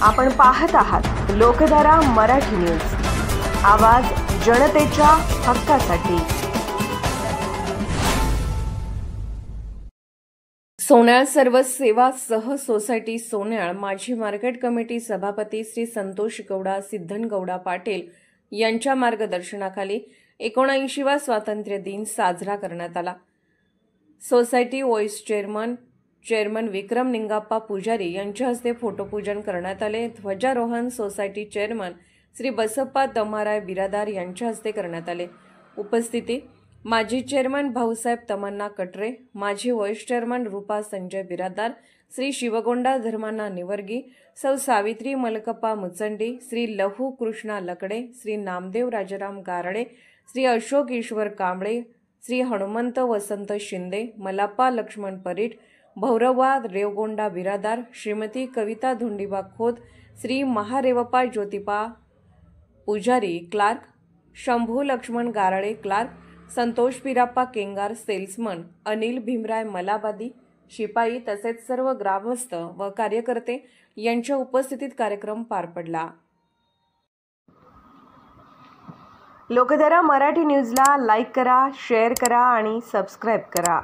आपण पाहत आहात लोकधारा मराठी न्यूज, आवाज जनतेच्या हक्कासाठी। सोन्याळ सर्व सेवा सह सोसायटी सोन्याळ माजी मार्केट कमिटी सभापती श्री संतोष गौडा सिद्धनगौडा पाटील यांच्या मार्गदर्शनाखाली 79वा स्वातंत्र्य दिन साजरा करण्यात आला। सोसायटी व्हाइस चेअरमन विक्रम निंगाप्पा पुजारी यांच्या हस्ते फोटोपूजन करण्यात आले। ध्वजारोहण सोसायटी चेअरमन श्री बसप्पा दमाराय बिरादार यांच्या हस्ते करण्यात आले। उपस्थिती माजी चेअरमन भाऊसाहेब तमन्ना कटरे, माजी व्हाइस चेअरमन रूपा संजय बिरादार, श्री शिवगोंडा धर्मांना निवर्गी, सौ सावित्री मलकप्पा मुचंडी, श्री लहू कृष्णा लकडे, श्री नामदेव राजाराम गारडे, श्री अशोक ईश्वर कांबळे, श्री हनुमंत वसंत शिंदे, मलाप्पा लक्ष्मण परीट, भौरवा रेवगोंडा बिरादार, श्रीमती कविता धुंडीबा Khot, Shri Maharevappa Jyotipa Pujari clerk, Shambhu Laxman Garale clerk, Santosh Birappa Kengar salesman, Anil Bhimray Malabadi शिपाई तसेच सर्व ग्रामस्थ व कार्यकर्ते यांच्या उपस्थितीत कार्यक्रम पार पडला। लोकधारा मराठी न्यूजला लाईक करा, शेअर करा आणि सबस्क्राइब करा।